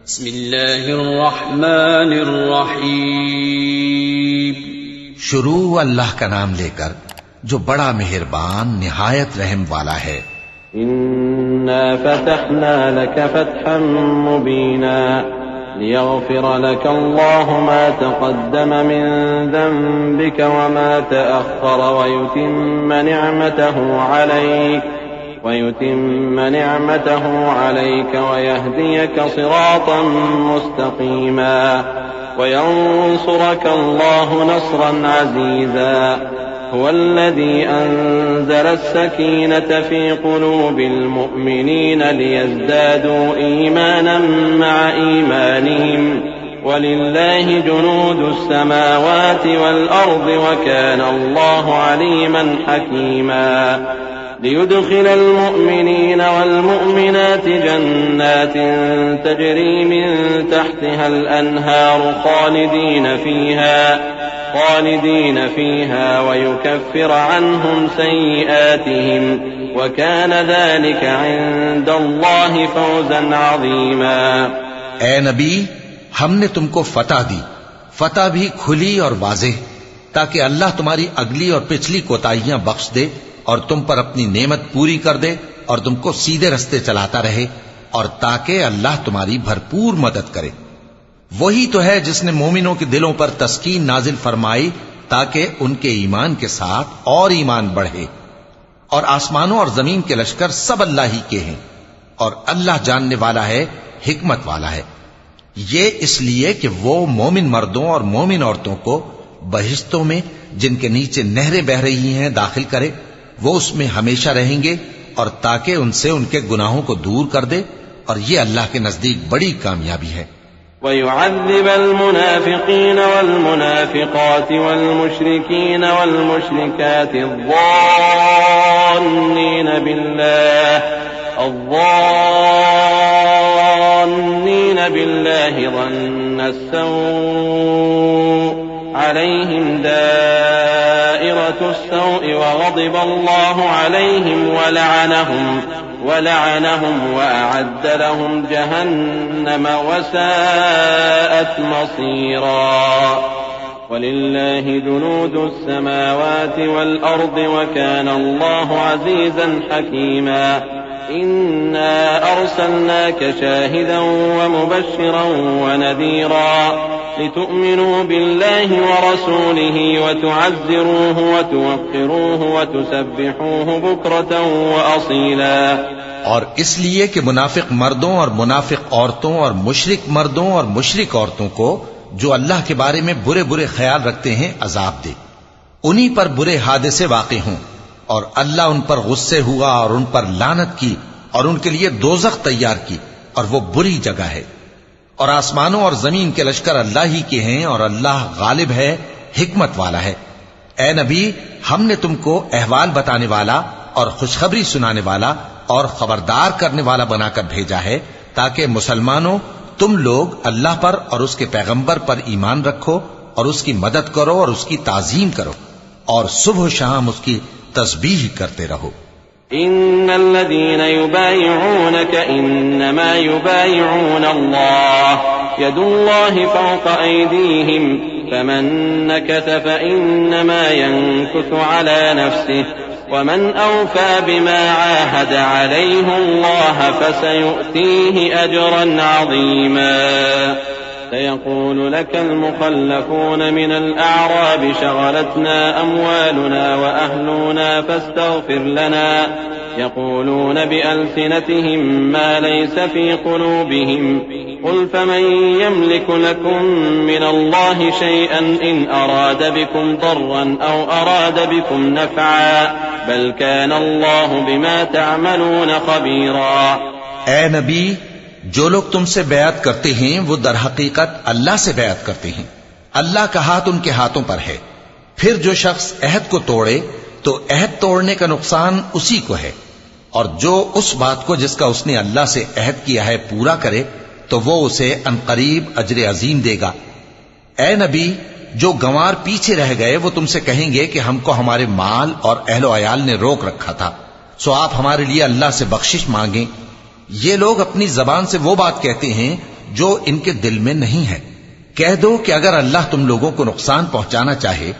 बिस्मिल्लाहिर्रहमानिर्रहीम। शुरू अल्लाह का नाम लेकर जो बड़ा मेहरबान निहायत रहम वाला है। इन्ना फतहना लक फतहन मुबीना लियग़फ़िर लक अल्लाहु मा तक़द्दम मिन ज़ंबिक व मा तअख़्ख़र व युतिम्म निअमतहु अलैक व यहदियक सिरातन मुस्तक़ीमा व यंसुरक अल्लाहु नस्रन अज़ीज़ा हुवल्लज़ी अंज़ल अस्सकीनत फ़ी क़ुलूबिल मुअ्मिनीन लियज़्दादू ईमानन मअ ईमानिहिम वलिल्लाहि जुनूदुस समावाति वल अर्दि व काना अल्लाहु अलीमन हकीमा लियुदखिल المؤمنين والمؤمنات جنات تجري من تحتها الأنهار خالدين فيها ويكفر عنهم سيئاتهم وكان ذلك عند الله فوزا عظيما। ए नबी, हमने तुमको फतह दी, फतह भी खुली और वाज़ेह, ताकि अल्लाह तुम्हारी अगली और पिछली कोताहियां बख्श दे और तुम पर अपनी नेमत पूरी कर दे और तुमको सीधे रस्ते चलाता रहे, और ताकि अल्लाह तुम्हारी भरपूर मदद करे। वही तो है जिसने मोमिनों के दिलों पर तस्कीन नाजिल फरमाई ताकि उनके ईमान के साथ और ईमान बढ़े। और आसमानों और जमीन के लश्कर सब अल्लाह ही के हैं, और अल्लाह जानने वाला है, हिकमत वाला है। ये इसलिए कि वो मोमिन मर्दों और मोमिन औरतों को बहिश्तों में, जिनके नीचे नहरें बह रही हैं, दाखिल करे, वो उसमें हमेशा रहेंगे, और ताकि उनसे उनके गुनाहों को दूर कर दे, और ये अल्लाह के नजदीक बड़ी कामयाबी है। वयुअज़्ज़िब अल-मुनाफ़िक़ीन वल-मुनाफ़िक़ात वल-मुश्रिकीन वल-मुश्रिकात अज़्ज़ान्नीन बिल्लाहि ज़न्न अस्सौء अलैहिम दाइरतु अस्सौء वग़ज़िब अल्लाहु अलैहिम वलअनहुम वअअद्द लहुम जहन्नम वसाअत मसीरा। वलिल्लाहि जुनूदुस समावाति वल अर्दि व काना अल्लाहु अज़ीज़न हकीमा। इन्ना अर्सलनाका शाहिदन व मुबश्शिरन व नज़ीरा लितुअ्मिनू बिल्लाहि व रसूलिहि व तुअज़्ज़िरूहु व तुवक़्क़िरूहु व तुसब्बिहूहु बुक्रतन व असीला। और इसलिए कि मुनाफिक मर्दों और मुनाफिक औरतों और मुशरिक मर्दों और मुशरिक औरतों को जो अल्लाह के बारे में बुरे बुरे ख्याल रखते हैं अजाब दे, उन्हीं पर बुरे हादसे वाक़े हों, और अल्लाह उन पर गुस्से हुआ और उन पर लानत की और उनके लिए दोज़ख तैयार की, और वो बुरी जगह है। और आसमानों और जमीन के लश्कर अल्लाह ही के हैं, और अल्लाह गालिब है, हिकमत वाला है। ए नबी, हमने तुमको अहवाल बताने वाला और खुशखबरी सुनाने वाला और खबरदार करने वाला बनाकर भेजा है, ताकि मुसलमानों तुम लोग अल्लाह पर और उसके पैगंबर पर ईमान रखो और उसकी मदद करो और उसकी ताजीम करो, और सुबह शाम उसकी तस्बीह करते रहो। इन्नल्लज़ीन युबायिऊनक इन्नमा युबायिऊन अल्लाह यदुल्लाहि फ़ौक़ अयदीहिम फमन नकस फ़इन्नमा यनकुसु अला नफ्सिहि वमन औफ़ा बिमा आहद अलैहि अल्लाह फसयुअतीहि अजरन अज़ीमा। सयक़ूलु लकल मुख़ल्लफ़ून मिनल अअराब शग़लतना अमवालुना व अहलुना फस्तग़फ़िर लना यक़ूलून बिअल्सिनतिहिम मा लैस फ़ी क़ुलूबिहिम क़ुल फमन यमलिकु लकुम मिनल्लाहि शैअन इन अराद बिकुम दर्रन औ अराद बिकुम नफ़अन बल काना अल्लाहु बिमा तअमलून ख़बीरा। ए नबी, जो लोग तुमसे बैअत करते हैं वो दर हकीकत अल्लाह से बैअत करते हैं। अल्लाह का हाथ उनके हाथों पर है। फिर जो शख्स अहद को तोड़े तो अहद तोड़ने का नुकसान उसी को है, और जो उस बात को जिसका उसने अल्लाह से अहद किया है पूरा करे तो वो उसे अनकरीब अजर अजीम देगा। ए नबी, जो गंवार पीछे रह गए वो तुमसे कहेंगे कि हमको हमारे माल और अहलो अयाल ने रोक रखा था, सो आप हमारे लिए अल्लाह से बख्शिश मांगें। ये लोग अपनी जबान से वो बात कहते हैं जो इनके दिल में नहीं है। कह दो कि अगर अल्लाह तुम लोगों को नुकसान पहुंचाना चाहे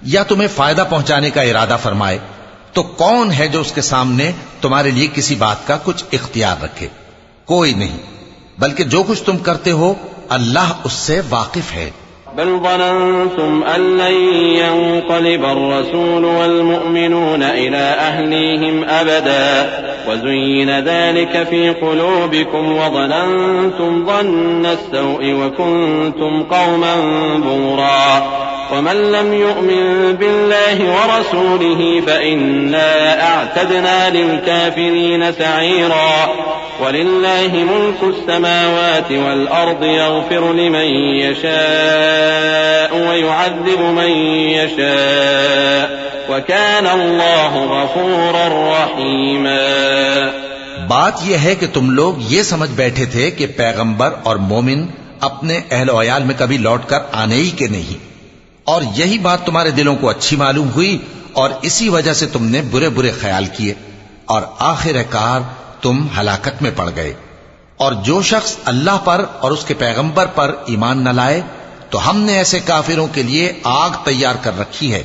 या तुम्हें फायदा पहुंचाने का इरादा फरमाए तो कौन है जो उसके सामने तुम्हारे लिए किसी बात का कुछ इख्तियार रखे? कोई नहीं, बल्कि जो कुछ तुम करते हो अल्लाह उससे वाकिफ है। बल ज़ननतुम अल्लन यंक़लिब अर्रसूल वल्मुअमिनून इला अहलीहिम अबदा वज़ुय्यिन ज़ालिका फ़ी क़ुलूबिकुम वज़ननतुम ज़न्न अस्सौइ वकुन्तुम क़ौमन बुरा वमन लम युअमिन बिल्लाहि वरसूलिहि फ़इन्ना अअतदना लिलकाफ़िरीन सईरा वलिल्लाहि मुल्कु अस्समावाति वल अर्दि यग़फिरु लिमन यशाअ वयुअज़्ज़िबु मन यशाअ वकान अल्लाहु गफूरर रहीमा। बात यह है कि तुम लोग ये समझ बैठे थे कि पैगंबर और मोमिन अपने अहल वयाल में कभी लौटकर आने ही के नहीं, और यही बात तुम्हारे दिलों को अच्छी मालूम हुई और इसी वजह से तुमने बुरे बुरे ख्याल किए और आखिरकार तुम हलाकत में पड़ गए। और जो शख्स अल्लाह पर और उसके पैगंबर पर ईमान न लाए तो हमने ऐसे काफिरों के लिए आग तैयार कर रखी है,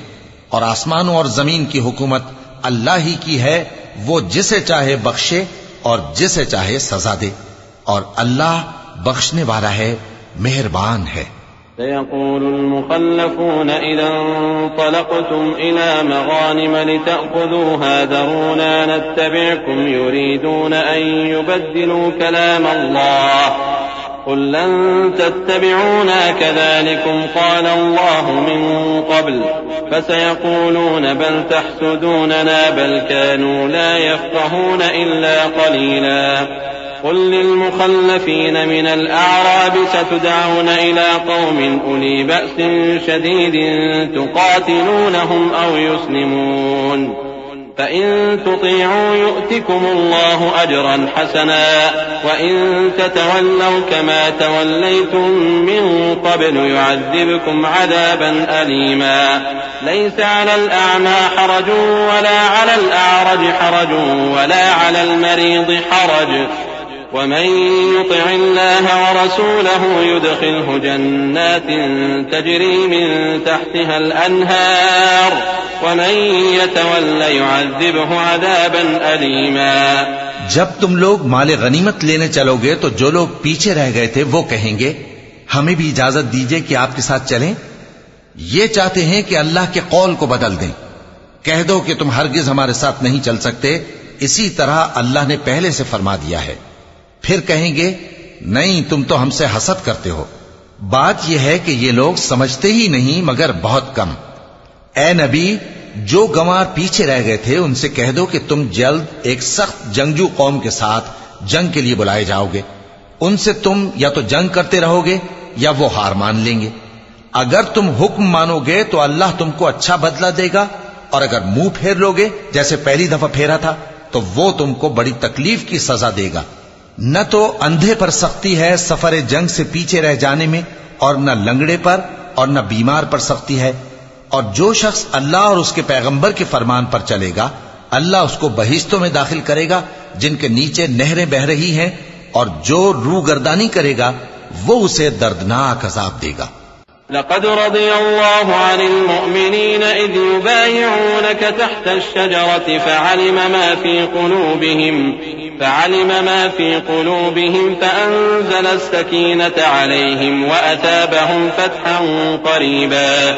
और आसमानों और जमीन की हुकूमत अल्लाह ही की है, वो जिसे चाहे बख्शे और जिसे चाहे सजा दे, और अल्लाह बख्शने वाला है, मेहरबान है। सयक़ूलुल मुख़ल्लफ़ून इज़ा इंतलक़्तुम इला मग़ानिम लितअख़ुज़ूहा ज़रूना नत्तबि'कुम युरीदून अन युबद्दिलू कलाम अल्लाह क़ुल लन तत्तबि'ूना कज़ालिकुम क़ाल अल्लाहु मिन क़ब्ल फसयक़ूलून बल तहसुदूनना बल कानू ला यफ़क़हून इल्ला क़लीला قل للمخلفين من الأعراب ستدعون إلى قوم أولي بأس شديد تقاتلونهم أو يسلمون فإن تطيعوا يؤتكم الله أجرا حسنا وإن تتولوا كما توليتم من قبل يعذبكم عذابا أليما ليس على الأعمى حرج ولا على الأعرج حرج ولا على المريض حرج ومن يطع الله ورسوله يدخله جنات تجري من تحتها الأنهار ومن يتولى يعذبه عذابا أليما। जब तुम लोग माले गनीमत लेने चलोगे तो जो लोग पीछे रह गए थे वो कहेंगे हमें भी इजाजत दीजिए कि आपके साथ चलें। ये चाहते हैं कि अल्लाह के कौल को बदल दें। कह दो कि तुम हरगिज हमारे साथ नहीं चल सकते, इसी तरह अल्लाह ने पहले से फरमा दिया है। फिर कहेंगे नहीं, तुम तो हमसे हसद करते हो। बात यह है कि ये लोग समझते ही नहीं मगर बहुत कम। ए नबी, जो गंवार पीछे रह गए थे उनसे कह दो कि तुम जल्द एक सख्त जंगजू कौम के साथ जंग के लिए बुलाए जाओगे। उनसे तुम या तो जंग करते रहोगे या वो हार मान लेंगे। अगर तुम हुक्म मानोगे तो अल्लाह तुमको अच्छा बदला देगा, और अगर मुंह फेर लोगे जैसे पहली दफा फेरा था तो वो तुमको बड़ी तकलीफ की सजा देगा। न तो अंधे पर सख्ती है सफर जंग से पीछे रह जाने में, और न लंगड़े पर और न बीमार पर सख्ती है। और जो शख्स अल्लाह और उसके पैगंबर के फरमान पर चलेगा अल्लाह उसको बहिश्तों में दाखिल करेगा जिनके नीचे नहरें बह रही हैं, और जो रूगर्दानी करेगा वो उसे दर्दनाक अज़ाब देगा। लक़द रज़ियल्लाहु अनिल मुअमिनीना इज़ युबायिऊनक तहत अश-शजरति فعلم ما في قلوبهم فأنزل السكينة عليهم وأثابهم فتحا قريبا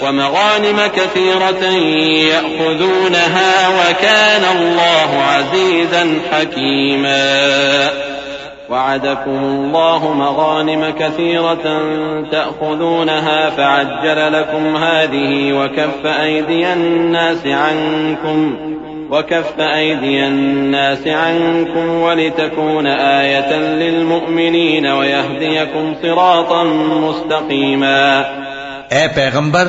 ومغانم كثيرة يأخذونها وكان الله عزيزا حكيما وعدكم الله مغانم كثيرة تأخذونها فعجل لكم هذه وكف أيدي الناس عنكم ولتكون آية للمؤمنين ويهديكم صراطا مستقيما। ए पैगंबर,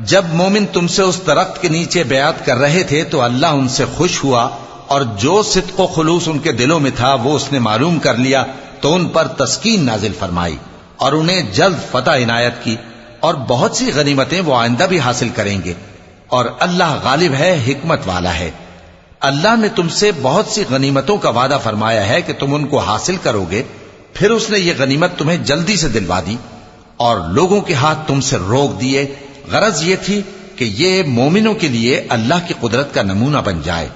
जब मोमिन तुमसे उस दरख्त के नीचे बयात कर रहे थे तो अल्लाह उनसे खुश हुआ, और जो सिद्क़ व खुलूस उनके दिलों में था वो उसने मालूम कर लिया तो उन पर तस्कीन नाजिल फरमाई और उन्हें जल्द फतह इनायत की, और बहुत सी गनीमतें वो आइंदा भी हासिल करेंगे, और अल्लाह गालिब है, हिकमत वाला है। अल्लाह ने तुमसे बहुत सी गनीमतों का वादा फरमाया है कि तुम उनको हासिल करोगे, फिर उसने ये गनीमत तुम्हें जल्दी से दिलवा दी और लोगों के हाथ तुमसे रोक दिए। गरज ये थी कि ये मोमिनों के लिए अल्लाह की कुदरत का नमूना बन जाए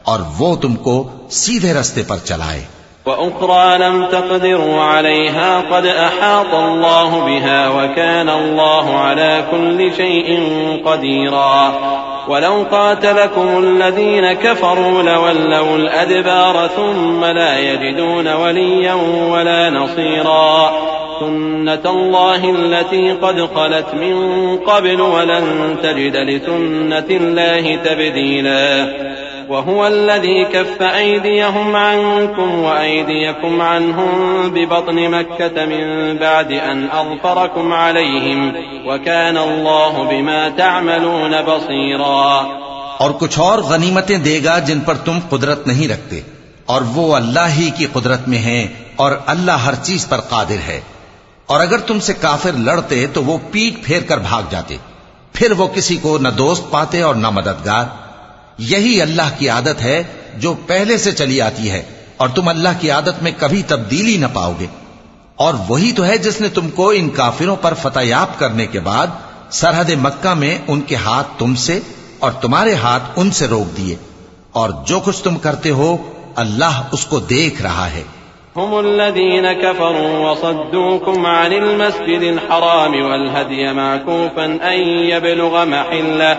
और वो तुमको सीधे रास्ते पर चलाए। वउख़रा लम तक़दिरू अलैहा क़द अहात अल्लाहु बिहा वकान अल्लाहु अला कुल्लि शैइन क़दीरा वलौ क़ातलकुमुल्लज़ीन कफ़रू लवल्लौल अदबार थुम्मा ला यजिदून वलिय्यन वला नसीरा सुन्नतल्लाहि अल्लती क़द ख़लत मिन क़ब्ल वलन तजिद लिसुन्नतिल्लाहि तब्दीला वहुव अल्लज़ी कफ़्फ़ अयदियहुम अन्कुम वअयदियकुम अन्हुम बिबत्नि मक्कत मिन बअद अन अज़फ़रकुम अलैहिम वकान अल्लाहु बिमा तअमलून बसीरा। और कुछ और गनीमतें देगा जिन पर तुम कुदरत नहीं रखते, और वो अल्लाह ही की कुदरत में है और अल्लाह हर चीज पर कादिर है। और अगर तुमसे काफिर लड़ते तो वो पीठ फेर कर भाग जाते, फिर वो किसी को न दोस्त पाते और न मददगार। यही अल्लाह की आदत है जो पहले से चली आती है, और तुम अल्लाह की आदत में कभी तब्दीली न पाओगे। और वही तो है जिसने तुमको इन काफिरों पर फतहयाब करने के बाद सरहद मक्का में उनके हाथ तुमसे और तुम्हारे हाथ उनसे रोक दिए, और जो कुछ तुम करते हो अल्लाह उसको देख रहा है। हुमुल्लज़ीन कफ़रू वसद्दूकुम अनिल मस्जिदिल हराम वल हदिय मअकूफन अन यबलुग महिल्लह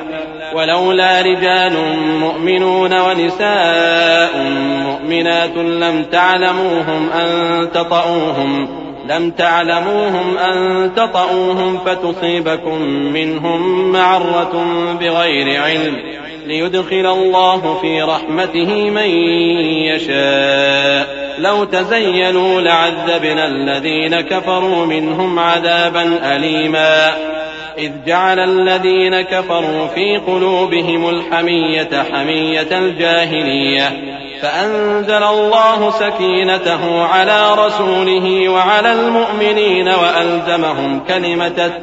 वलौला रिजालुम मुअमिनून व निसाउम मुअमिनातुन लम तअलमूहुम अन ततऊहुम फतुसीबकुम मिनहुम मअर्रतुन बिगैरि इल्म लियुदखिल अल्लाहु फी रहमतिही मन यशा लौ तज़य्यलू लअज़्ज़बना अल्लज़ीन कफ़रू मिनहुम अज़ाबन अलीमा इज़ जअल अल्लज़ीन कफ़रू फी क़ुलूबिहिमुल हमिय्यत हमिय्यतल जाहिलिय्यह फ़अंज़ल अल्लाहु सकीनतहु अला रसूलिही व अलल मुअमिनीन वअल्ज़महुम कलिमतत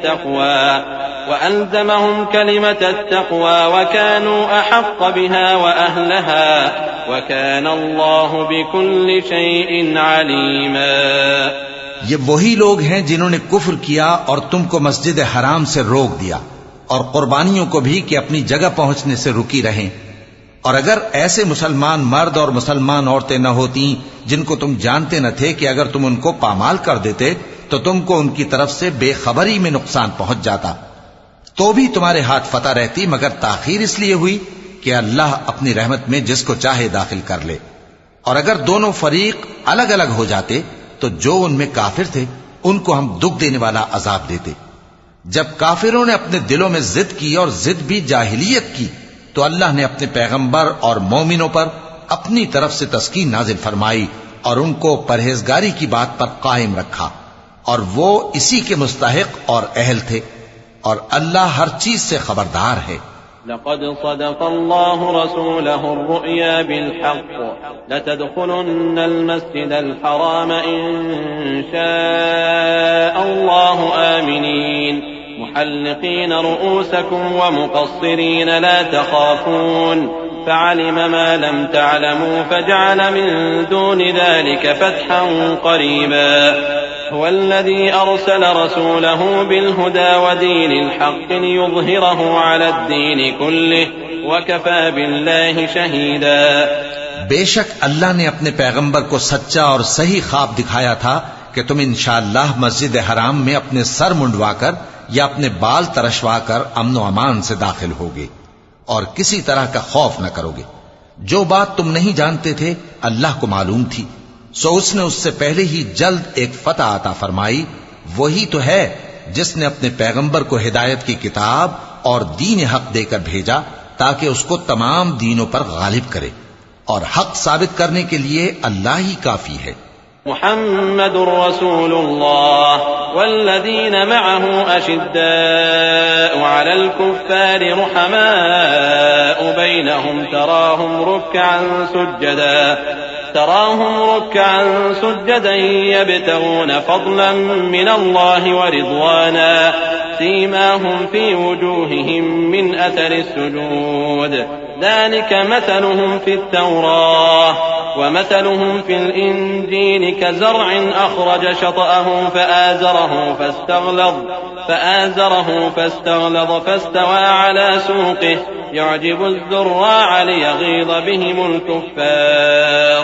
तक़वा वकानू अहक़्क़ बिहा व अहलहा वकान अल्लाहु बिकुल्लि शैइन अलीमा। ये वही लोग हैं जिन्होंने कुफ्र किया और तुमको मस्जिद हराम से रोक दिया, और कुर्बानियों को भी कि अपनी जगह पहुंचने से रुकी रहें। और अगर ऐसे मुसलमान मर्द और मुसलमान औरतें न होती जिनको तुम जानते न थे कि अगर तुम उनको पामाल कर देते तो तुमको उनकी तरफ से बेखबरी में नुकसान पहुंच जाता, तो भी तुम्हारे हाथ फतह रहती, मगर ताखीर इसलिए हुई कि अल्लाह अपनी रहमत में जिसको चाहे दाखिल कर ले। और अगर दोनों फरीक अलग अलग हो जाते तो जो उनमें काफिर थे उनको हम दुख देने वाला अजाब देते। जब काफिरों ने अपने दिलों में जिद की और जिद भी जाहिलियत की, तो अल्लाह ने अपने पैगंबर और मोमिनों पर अपनी तरफ से तस्कीन नाजिल फरमाई और उनको परहेजगारी की बात पर कायम रखा, और वो इसी के मुस्तहिक और अहल थे, और अल्लाह हर चीज से खबरदार है। लक़द सदक़ल्लाहु रसूलहु अर्रुया बिलहक़्क़ लतदख़ुलुन्नल मस्जिदल हराम इंशाअल्लाहु आमिनीन मुहल्लिक़ीन रुऊसकुम व मुक़स्सिरीन ला तख़ाफ़ून फ़अलिम मा लम तअलमू फ़जअल मिन दूनि ज़ालिक फ़तहन क़रीबा हुवल्लज़ी अरसल रसूलहु बिलहुदा व दीनिल हक़्क़ लियुज़हिरहु अलद्दीनि कुल्लिहि व कफ़ा बिल्लाहि शहीदा। बेशक अल्लाह ने अपने पैगंबर को सच्चा और सही ख्वाब दिखाया था कि तुम इंशाअल्लाह मस्जिद हराम में अपने सर मुंडवाकर या अपने बाल तरशवाकर अमन व अमान से दाखिल होगे और किसी तरह का खौफ न करोगे। जो बात तुम नहीं जानते थे अल्लाह को मालूम थी, सो उसने उससे पहले ही जल्द एक फतह अता फरमाई। वही तो है जिसने अपने पैगंबर को हिदायत की किताब और दीन हक देकर भेजा ताकि उसको तमाम दीनों पर गालिब करे, और हक साबित करने के लिए अल्लाह ही काफी है। मुहम्मदुर रसूलुल्लाह वल्लज़ीन मअहु अशिद्दाउ अलल कुफ्फारि रुहमाउ बैनहुम तराहुम रुक्कअन सुज्जदन यब्तगून फضلا मिन अल्लाहि व रिضवाना सीमाहुम फी वजूहिहिम मिन अथरि सुजूद ذلك مثلهم في التوراة वमसलुहुम फिल इंजील कज़रअन अख़रज शतअहु फआज़रहु फस्तग़लज़ फस्तवा अला सूक़िहि युअजिबु ज़ुर्राअ लियग़ीज़ बिहिमुल कुफ़्फ़ार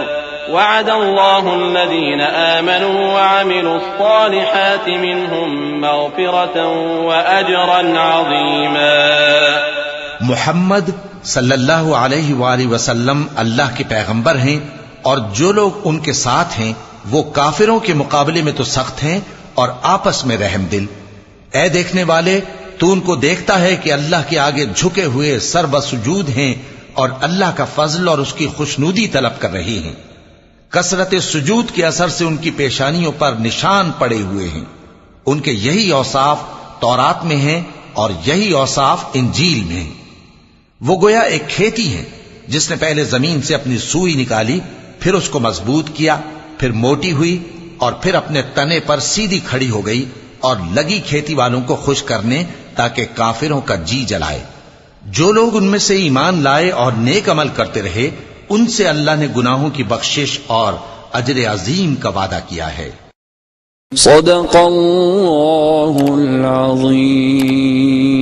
वअदल्लाहु अल्लज़ीन आमनू वअमिलुस्सालिहाति मिनहुम मग़फ़िरतन वअजरन अज़ीमा। मुहम्मद सल्लल्लाहु अलैहि वसल्लम अल्लाह के पैगंबर हैं और जो लोग उनके साथ हैं वो काफिरों के मुकाबले में तो सख्त हैं और आपस में रहम दिल। ऐ देखने वाले, तू उनको देखता है कि अल्लाह के आगे झुके हुए सर्वसुजूद हैं और अल्लाह का फजल और उसकी खुशनूदी तलब कर रहे हैं। कसरत सुजूद के असर से उनकी पेशानियों पर निशान पड़े हुए हैं। उनके यही औसाफ तौरात में हैं और यही औसाफ इंजील में हैं। वो गोया एक खेती है जिसने पहले जमीन से अपनी सुई निकाली, फिर उसको मजबूत किया, फिर मोटी हुई और फिर अपने तने पर सीधी खड़ी हो गई और लगी खेती वालों को खुश करने ताकि काफिरों का जी जलाए। जो लोग उनमें से ईमान लाए और नेक अमल करते रहे उनसे अल्लाह ने गुनाहों की बख्शिश और अजर अजीम का वादा किया है। सदक़ल्लाहुल अज़ीम।